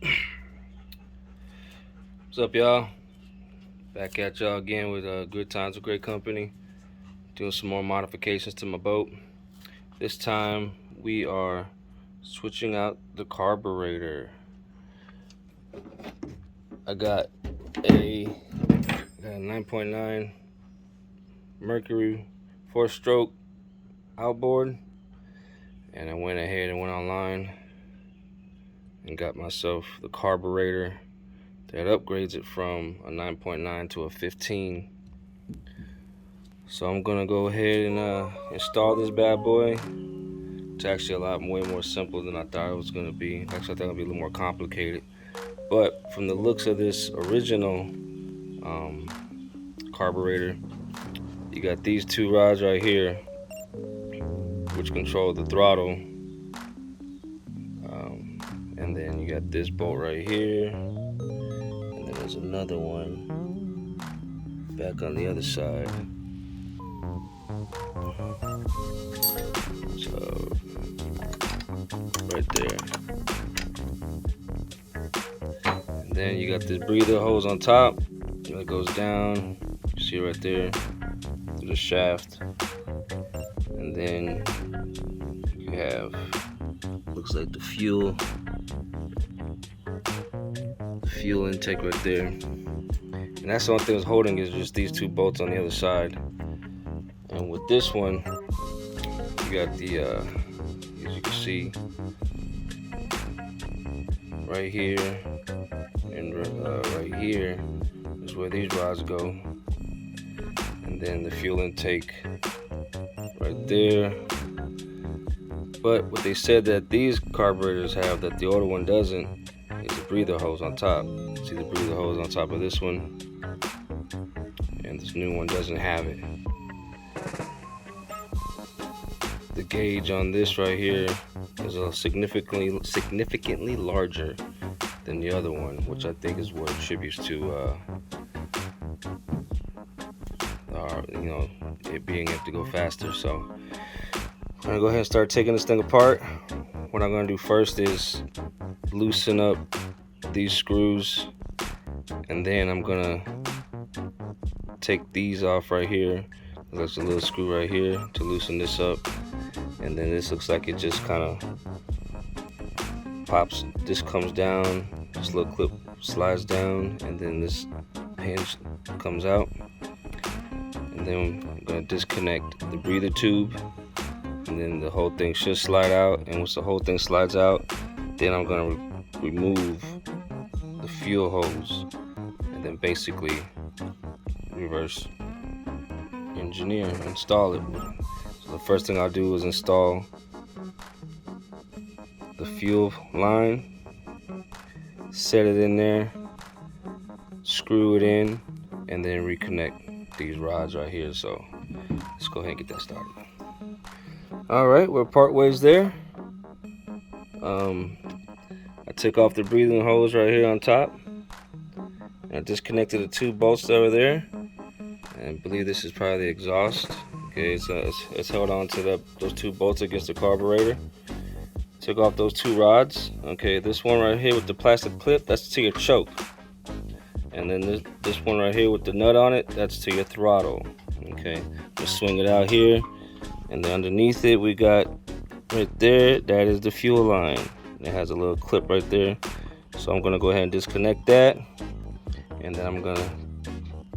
What's up, y'all? Back at y'all again with Good Times with Great Company. Doing some more modifications to my boat. This time we are switching out the carburetor. I got a 9.9 Mercury 4-stroke outboard, and I went ahead and went online and got myself the carburetor that upgrades it from a 9.9 to a 15. So I'm gonna go ahead and install this bad boy. It's actually way more simple than I thought it was gonna be. Actually, I thought it would be a little more complicated. But from the looks of this original carburetor, you got these two rods right here, which control the throttle, and then you got this bolt right here, and then there's another one back on the other side. So right there, and then you got this breather hose on top that goes down. You see right there to the shaft, and then you have, looks like the fuel intake right there, and that's the only thing that's holding is just these two bolts on the other side. And with this one, you got the as you can see right here and right here is where these rods go, and then the fuel intake right there. But what they said that these carburetors have that the older one doesn't is the breather hose on top. See the breather hose on top of this one, and this new one doesn't have it. The gauge on this right here is significantly larger than the other one, which I think is what attributes to it being able to go faster. So I'm gonna go ahead and start taking this thing apart. What I'm gonna do first is loosen up these screws, and then I'm gonna take these off right here. There's a little screw right here to loosen this up, and then this looks like it just kind of pops. This comes down, this little clip slides down, and then this hinge comes out. And then I'm gonna disconnect the breather tube, and then the whole thing should slide out. And once the whole thing slides out, then I'm gonna remove the fuel hose, and then basically reverse engineer, install it. So the first thing I'll do is install the fuel line, set it in there, screw it in, and then reconnect these rods right here. So let's go ahead and get that started. All right, we're part ways there. I took off the breathing hose right here on top, and I disconnected the two bolts that were there, and I believe this is probably the exhaust. Okay, so it's held on to those two bolts against the carburetor. Took off those two rods. Okay, this one right here with the plastic clip, that's to your choke. And then this one right here with the nut on it, that's to your throttle. Okay, just swing it out here, and then underneath it we got right there, that is the fuel line. It has a little clip right there. So I'm gonna go ahead and disconnect that, and then I'm gonna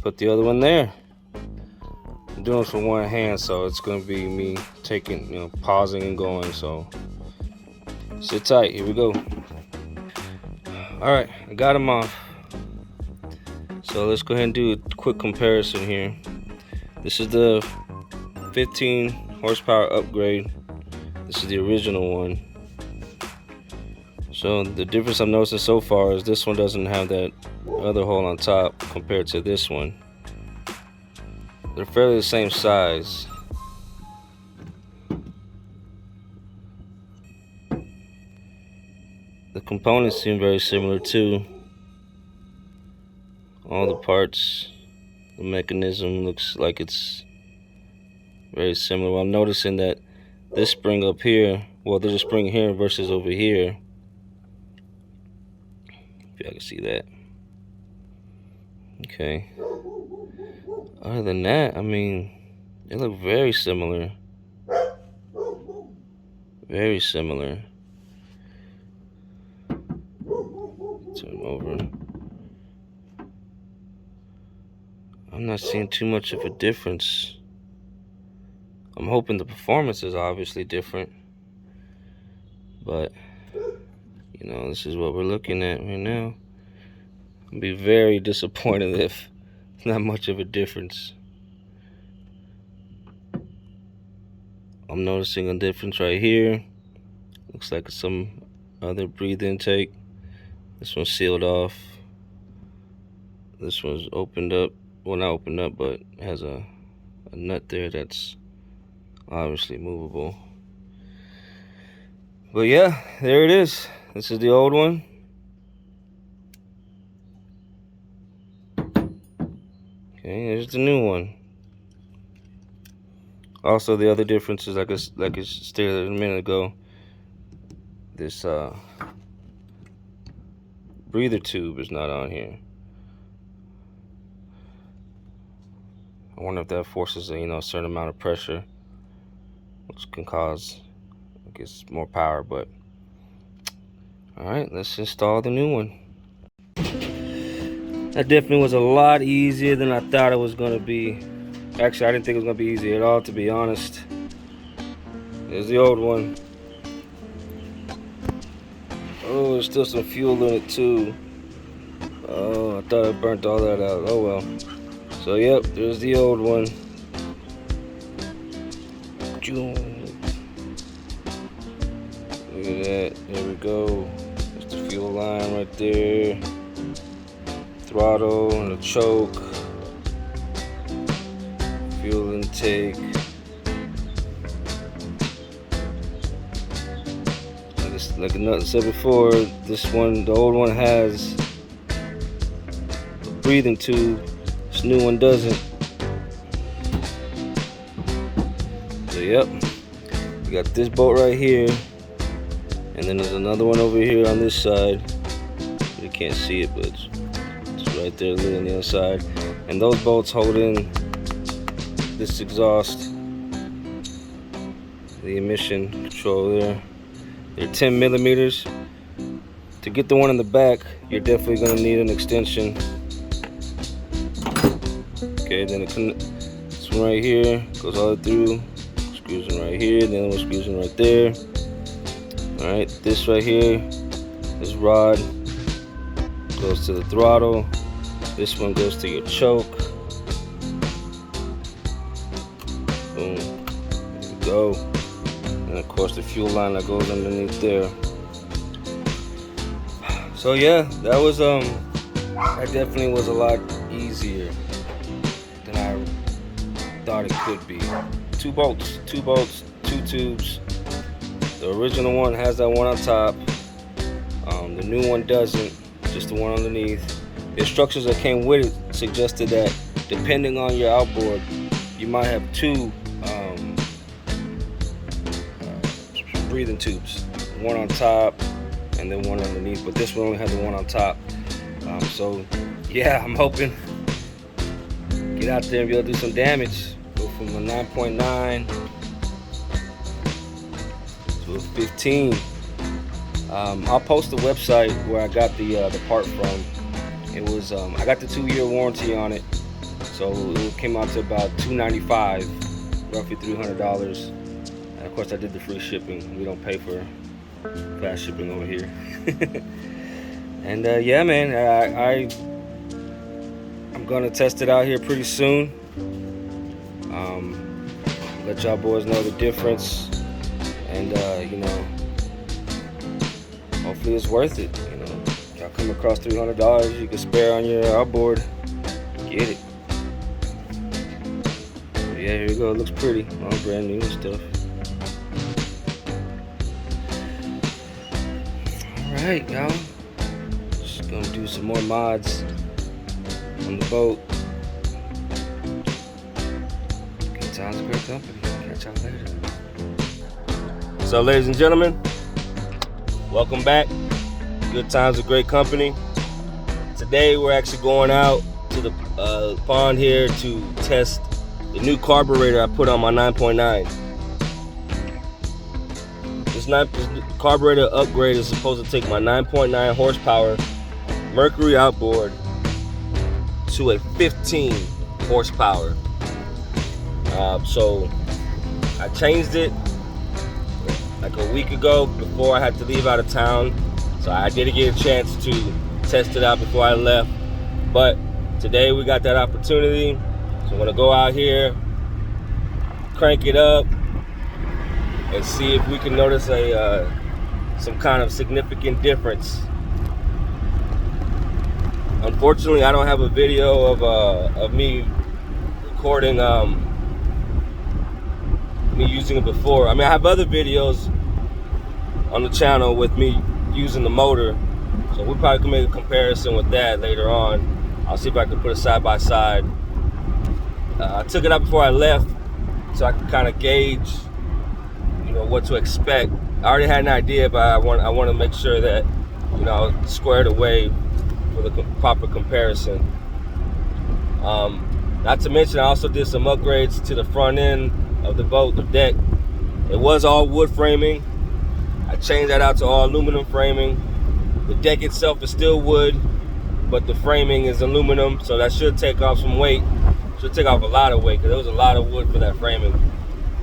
put the other one there. I'm doing it for one hand, so it's gonna be me taking, pausing and going. So sit tight, here we go. All right, I got them off. So let's go ahead and do a quick comparison here. This is the 15 horsepower upgrade. This is the original one. So the difference I'm noticing so far is this one doesn't have that other hole on top compared to this one. They're fairly the same size. The components seem very similar too. All the parts, the mechanism looks like it's very similar. Well, I'm noticing that this spring up here, well, there's a spring here versus over here. If y'all can see that. Okay. Other than that, I mean, they look very similar. Very similar. Turn over. I'm not seeing too much of a difference. I'm hoping the performance is obviously different. But, you know, this is what we're looking at right now. I'd be very disappointed if not much of a difference. I'm noticing a difference right here. Looks like some other breathe intake. This one's sealed off. This one's opened up. Well, not opened up, but has a nut there that's obviously movable. But yeah, there it is. This is the old one. Okay, here's the new one. Also, the other difference is, like I stated a minute ago, this breather tube is not on here. I wonder if that forces a certain amount of pressure, which can cause, I guess, more power. But all right, let's install the new one. That definitely was a lot easier than I thought it was gonna be. Actually, I didn't think it was gonna be easy at all, to be honest. There's the old one. Oh, there's still some fuel in it too. Oh, I thought I burnt all that out. Oh well. So yep, there's the old one. Look at that. There we go. There's the fuel line right there. Throttle and the choke. Fuel intake. Like I said before, this one, the old one, has a breathing tube. This new one doesn't. So yep, we got this bolt right here, and then there's another one over here on this side. You can't see it, but it's right there, on the other side. And those bolts hold in this exhaust, the emission control there. They're 10 millimeters. To get the one in the back, you're definitely going to need an extension. Okay, then this one right here goes all the way through. Screws in right here, the other one screws in right there. Alright, this right here, this rod goes to the throttle. This one goes to your choke. Boom. There we go. And of course the fuel line that goes underneath there. So yeah, that was that definitely was a lot easier than I thought it could be. Two bolts, two tubes. The original one has that one on top. The new one doesn't, just the one underneath. The instructions that came with it suggested that depending on your outboard, you might have two breathing tubes, one on top and then one underneath, but this one only has the one on top. So yeah, I'm hoping get out there and be able to do some damage. Go from a 9.9 to a 15. I'll post the website where I got the part from. It was I got the 2-year warranty on it, so it came out to about $295, roughly $300. And of course, I did the free shipping. We don't pay for fast shipping over here. And yeah, man, I'm gonna test it out here pretty soon. Let y'all boys know the difference, and you know, hopefully it's worth it. You know, y'all come across $300 you can spare on your outboard, get it. But yeah, here you go. It looks pretty, all brand new and stuff. All right, y'all. Just gonna do some more mods on the boat. Good times, great company. Catch y'all later. So, ladies and gentlemen, welcome back. Good times, a great company. Today we're actually going out to the pond here to test the new carburetor I put on my 9.9. This carburetor upgrade is supposed to take my 9.9 horsepower Mercury outboard to a 15 horsepower. So I changed it like a week ago before I had to leave out of town. So I didn't get a chance to test it out before I left. But today we got that opportunity. So I'm gonna go out here, crank it up, and see if we can notice some kind of significant difference. Unfortunately, I don't have a video of me recording me using it before. I mean, I have other videos on the channel with me using the motor, so we probably can make a comparison with that later on. I'll see if I can put it side by side. I took it out before I left, so I can kind of gauge, you know, what to expect. I already had an idea, but I want to make sure that, you know, squared away for the proper comparison. Not to mention, I also did some upgrades to the front end of the boat, the deck. It was all wood framing. I changed that out to all aluminum framing. The deck itself is still wood, but the framing is aluminum, so that should take off some weight. Should take off a lot of weight, because there was a lot of wood for that framing.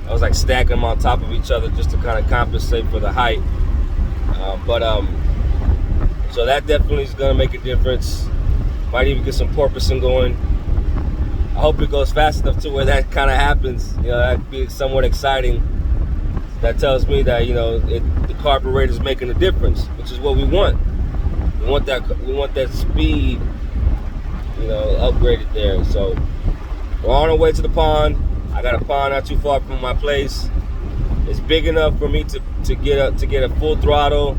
I was like stacking them on top of each other just to kind of compensate for the height. So that definitely is gonna make a difference. Might even get some porpoising going. I hope it goes fast enough to where that kind of happens. You know, that'd be somewhat exciting. That tells me that, you know, the carburetor is making a difference, which is what we want. We want that speed, you know, upgraded there. So we're on our way to the pond. I got a pond not too far from my place. It's big enough for me to get a full throttle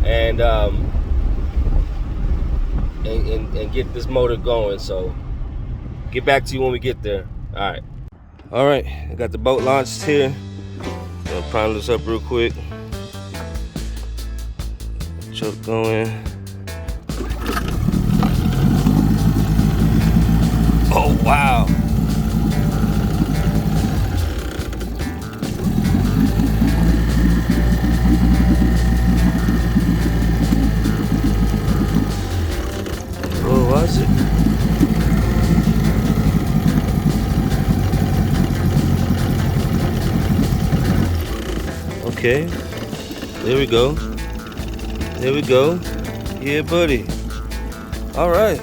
and get this motor going. So get back to you when we get there. All right, I got the boat launched here. I'll prime this up real quick. Choke going. Oh wow. What was it? Okay, there we go. There we go. Yeah, buddy. All right.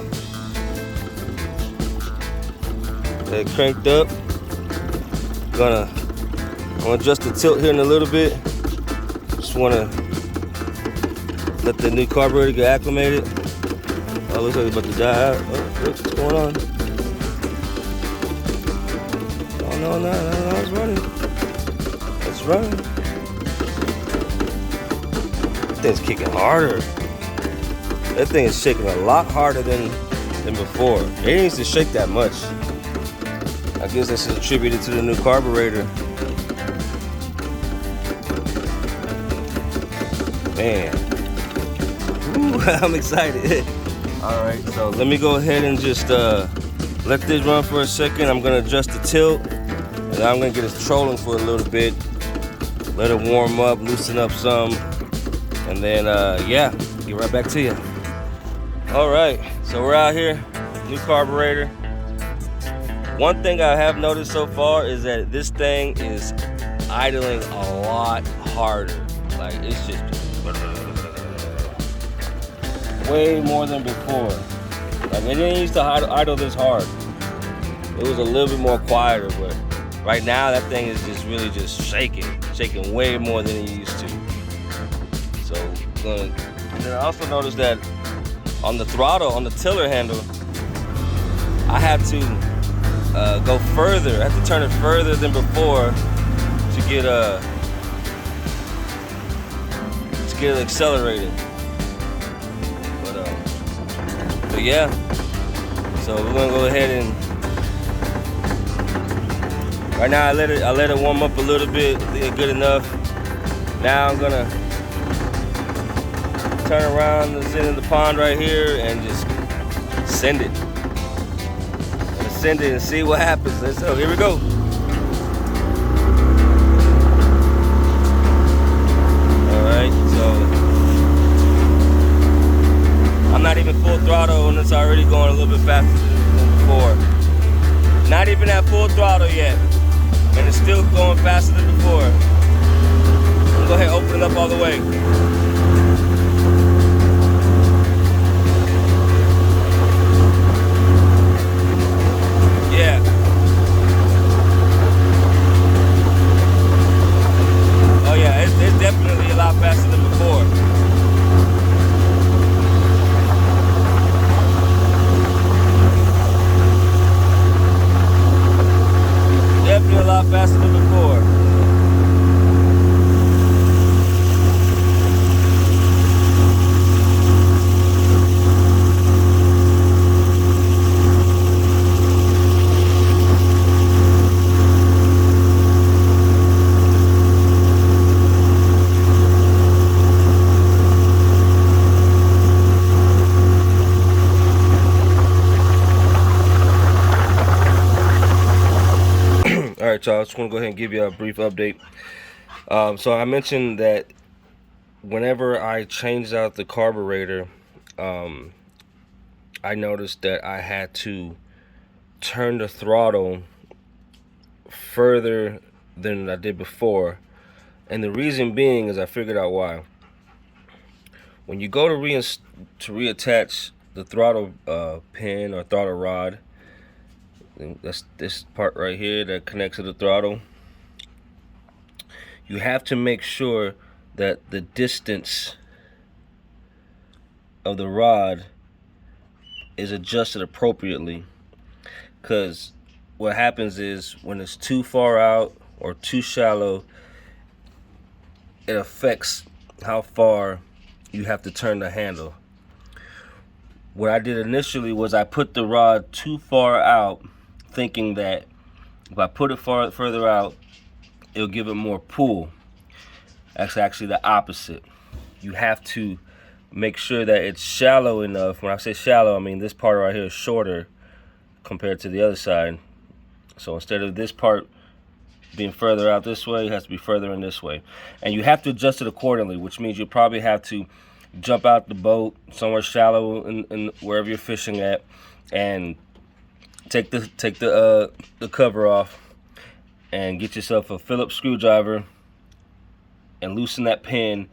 That cranked up. I'm gonna adjust the tilt here in a little bit. Just wanna let the new carburetor get acclimated. Oh, looks like it's about to die out. Oh, what's going on? Oh, no, it's running. It's running. That thing's kicking harder. That thing is shaking a lot harder than before. It needs to shake that much. I guess this is attributed to the new carburetor. Man. Ooh, I'm excited. Alright, so let me go ahead and just let this run for a second. I'm going to adjust the tilt, and I'm going to get it trolling for a little bit. Let it warm up, loosen up some, and then, yeah, get right back to you. Alright, so we're out here, new carburetor. One thing I have noticed so far is that this thing is idling a lot harder. Like, it's just way more than before. Like, it didn't used to idle this hard. It was a little bit more quieter, but right now that thing is just really just shaking way more than it used to. So, and then I also noticed that on the throttle, on the tiller handle, I have to go further. I have to turn it further than before to get it accelerated. But yeah, so we're gonna go ahead and right now I let it warm up a little bit, good enough. Now I'm gonna turn around and sit in the pond right here and just send it. Let's send it and see what happens. Let's go. Here we go. Alright, so I'm not even full throttle and it's already going a little bit faster than before. Not even at full throttle yet. And it's still going faster than before. I'm gonna go ahead and open it up all the way. Yeah. Oh yeah, it's definitely a lot faster than before. Definitely a lot faster than before. Alright, y'all, I just want to go ahead and give you a brief update. So I mentioned that whenever I changed out the carburetor, I noticed that I had to turn the throttle further than I did before. And the reason being is I figured out why. When you go to reattach the throttle pin or throttle rod, that's this part right here that connects to the throttle, you have to make sure that the distance of the rod is adjusted appropriately, because what happens is when it's too far out or too shallow, it affects how far you have to turn the handle. What I did initially was I put the rod too far out, thinking that if I put it further out, it'll give it more pull. That's actually the opposite. You have to make sure that it's shallow enough. When I say shallow, I mean this part right here is shorter compared to the other side. So instead of this part being further out this way, it has to be further in this way. And you have to adjust it accordingly, which means you probably have to jump out the boat somewhere shallow in wherever you're fishing at, and take the cover off and get yourself a Phillips screwdriver and loosen that pin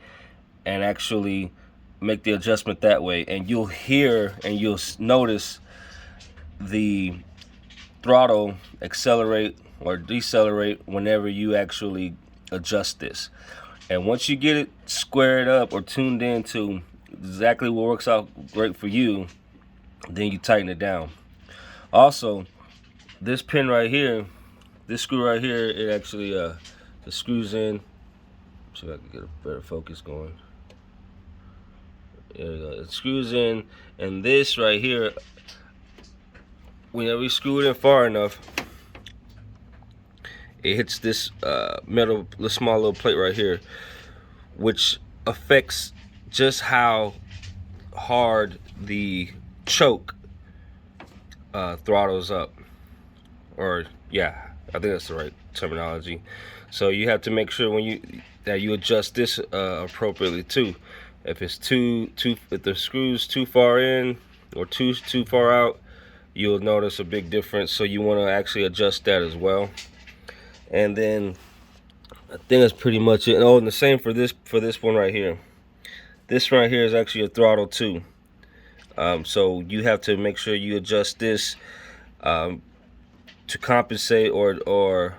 and actually make the adjustment that way. And you'll hear and you'll notice the throttle accelerate or decelerate whenever you actually adjust this. And once you get it squared up or tuned into exactly what works out great for you, then you tighten it down. Also, this pin right here, this screw right here, it actually it screws in. See if I can get a better focus going. There we go. It screws in, and this right here, whenever you screw it in far enough, it hits this metal, small little plate right here, which affects just how hard the choke throttles up. Or yeah, I think that's the right terminology. So you have to make sure that you adjust this appropriately too. If it's if the screw's too far in or too far out, you'll notice a big difference. So you want to actually adjust that as well. And then I think that's pretty much it. Oh, and the same for this one right here. This right here is actually a throttle too. So you have to make sure you adjust this to compensate or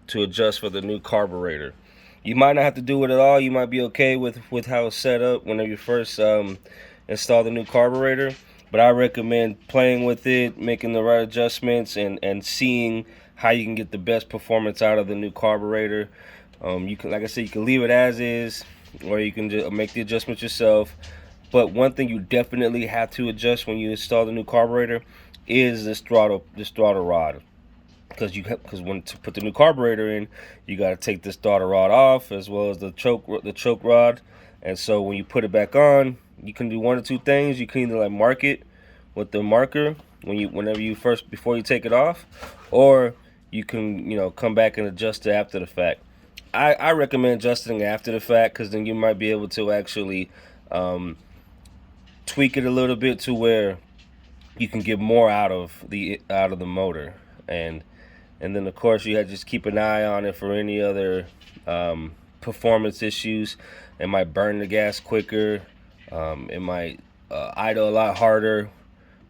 to adjust for the new carburetor. You might not have to do it at all. You might be okay with how it's set up whenever you first install the new carburetor. But I recommend playing with it, making the right adjustments, and seeing how you can get the best performance out of the new carburetor. You can, like I said, you can leave it as is, or you can just make the adjustments yourself. But one thing you definitely have to adjust when you install the new carburetor is this throttle rod. Because when to put the new carburetor in, you got to take this throttle rod off, as well as the choke rod. And so when you put it back on, you can do one or two things. You can either like mark it with the marker before you take it off, or you can, you know, come back and adjust it after the fact. I recommend adjusting after the fact, because then you might be able to actually tweak it a little bit to where you can get more out of the motor. And then of course you have to just keep an eye on it for any other performance issues. It might burn the gas quicker, it might idle a lot harder.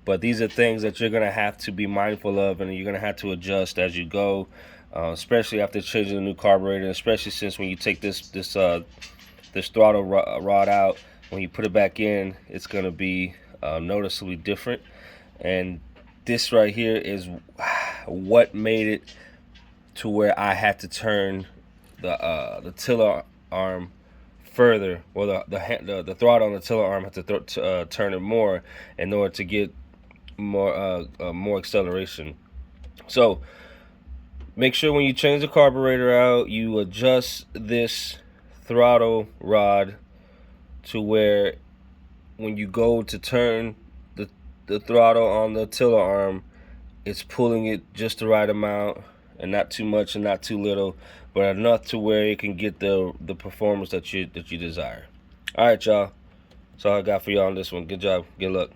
But these are things that you're gonna have to be mindful of, and you're gonna have to adjust as you go, especially after changing a new carburetor. Especially since when you take this throttle rod out, when you put it back in, it's gonna be noticeably different. And this right here is what made it to where I had to turn the tiller arm further, or the throttle on the tiller arm had to turn it more in order to get more acceleration. So make sure when you change the carburetor out, you adjust this throttle rod to where when you go to turn the throttle on the tiller arm, it's pulling it just the right amount, and not too much and not too little, but enough to where it can get the performance that you desire. All right, y'all. That's all I got for y'all on this one. Good job. Good luck.